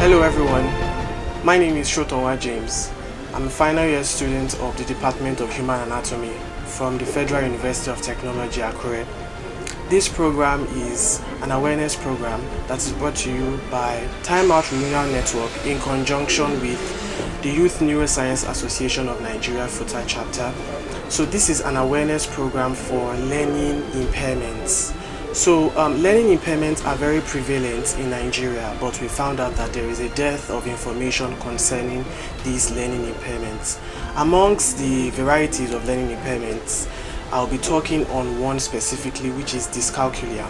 Hello everyone, my name is Shotonwa James. I'm a final year student of the Department of Human Anatomy from the Federal University of Technology, Akure. This program is an awareness program that is brought to you by Time Out Renewal Network in conjunction with the Youth Neuroscience Association of Nigeria FUTA chapter. So this is an awareness program for learning impairments. So learning impairments are very prevalent in Nigeria, but we found out that there is a dearth of information concerning these learning impairments. Amongst the varieties of learning impairments, I'll be talking on one specifically, which is dyscalculia.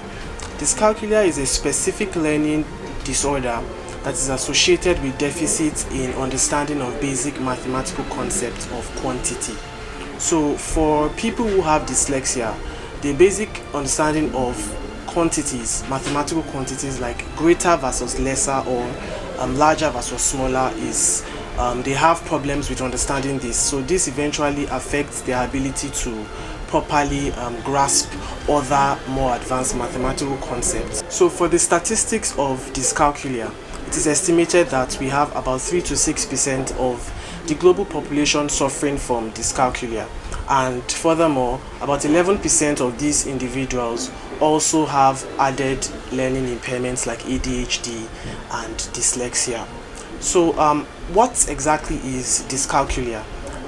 Dyscalculia is a specific learning disorder that is associated with deficits in understanding of basic mathematical concepts of quantity. So for people who have dyslexia, the basic understanding of quantities, mathematical quantities like greater versus lesser or larger versus smaller is they have problems with understanding this. So this eventually affects their ability to properly grasp other more advanced mathematical concepts. So for the statistics of dyscalculia, it is estimated that we have about 3 to 6% of the global population suffering from dyscalculia, and furthermore about 11% of these individuals also have added learning impairments like ADHD and dyslexia. So what exactly is dyscalculia?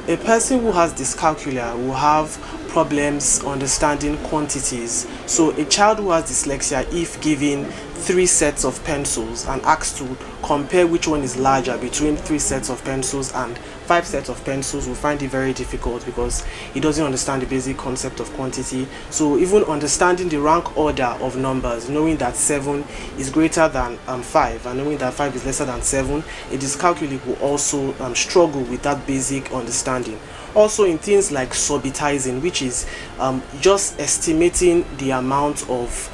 A person who has dyscalculia will have problems understanding quantities. So a child who has dyslexia, if given 3 sets of pencils and asked to compare which one is larger between 3 sets of pencils and 5 sets of pencils, will find it very difficult because he doesn't understand the basic concept of quantity. So even understanding the rank order of numbers, knowing that 7 is greater than 5 and knowing that 5 is lesser than 7, a dyscalculic will also struggle with that basic understanding. Also in things like subitizing, which is just estimating the amount of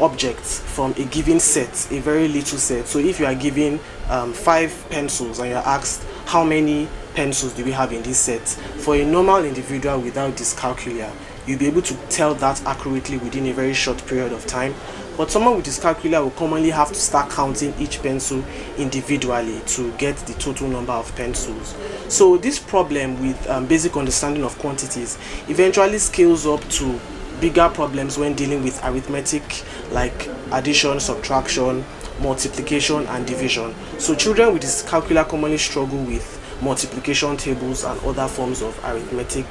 objects from a given set, a very little set. So if you are given 5 pencils and you're asked how many pencils do we have in this set, for a normal individual without dyscalculia, you'll be able to tell that accurately within a very short period of time. But someone with dyscalculia will commonly have to start counting each pencil individually to get the total number of pencils. So this problem with basic understanding of quantities eventually scales up to bigger problems when dealing with arithmetic like addition, subtraction, multiplication and division. So children with dyscalculia commonly struggle with multiplication tables and other forms of arithmetic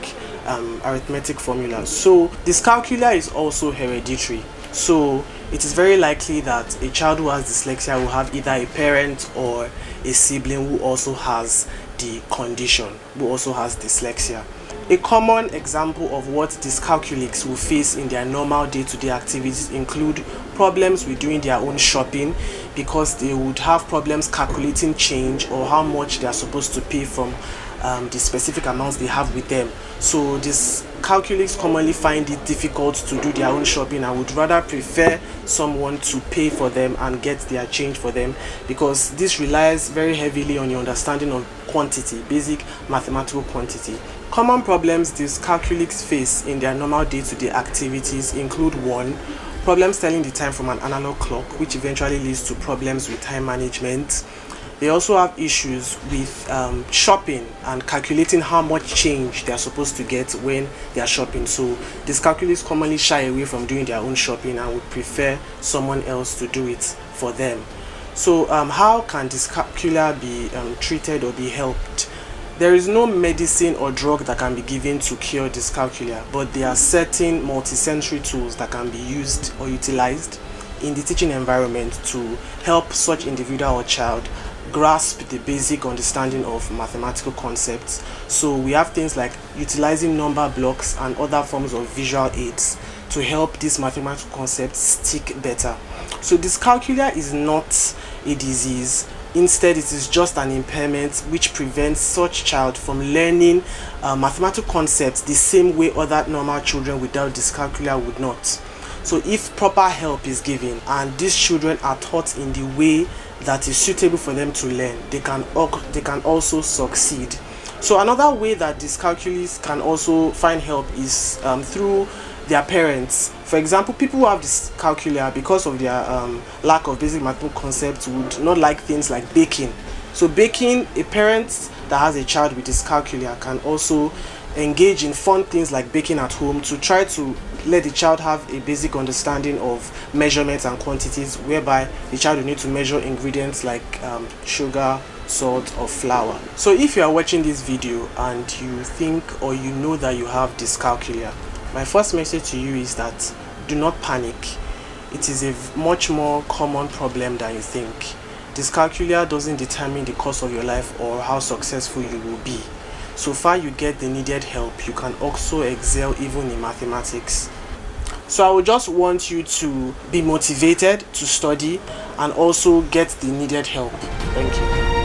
formulas. So dyscalculia is also hereditary. So it is very likely that a child who has dyslexia will have either a parent or a sibling who also has the condition, who also has dyslexia. A common example of what dyscalculics will face in their normal day-to-day activities include problems with doing their own shopping, because they would have problems calculating change or how much they are supposed to pay from the specific amounts they have with them. So dyscalculics commonly find it difficult to do their own shopping and would rather prefer someone to pay for them and get their change for them, because this relies very heavily on your understanding of quantity, basic mathematical quantity. Common problems dyscalculics face in their normal day-to-day activities include: 1. Problems telling the time from an analog clock, which eventually leads to problems with time management. They also have issues with shopping and calculating how much change they are supposed to get when they are shopping. So dyscalculics commonly shy away from doing their own shopping and would prefer someone else to do it for them. So how can dyscalculia be treated or be helped? There is no medicine or drug that can be given to cure dyscalculia, but there are certain multisensory tools that can be used or utilized in the teaching environment to help such individual or child grasp the basic understanding of mathematical concepts. So we have things like utilizing number blocks and other forms of visual aids to help these mathematical concepts stick better. So dyscalculia is not a disease. Instead, it is just an impairment which prevents such child from learning mathematical concepts the same way other normal children without dyscalculia would not. So if proper help is given and these children are taught in the way that is suitable for them to learn, they can also succeed. So another way that dyscalculics can also find help is through their parents. For example, people who have dyscalculia because of their lack of basic mathematical concepts would not like things like baking. So baking, a parent that has a child with dyscalculia can also engage in fun things like baking at home to try to let the child have a basic understanding of measurements and quantities, whereby the child will need to measure ingredients like sugar, salt or flour. So if you are watching this video and you think or you know that you have dyscalculia, my first message to you is that do not panic. It is a much more common problem than you think. Dyscalculia doesn't determine the course of your life or how successful you will be. So far you get the needed help, you can also excel even in mathematics. So I would just want you to be motivated to study and also get the needed help. Thank you.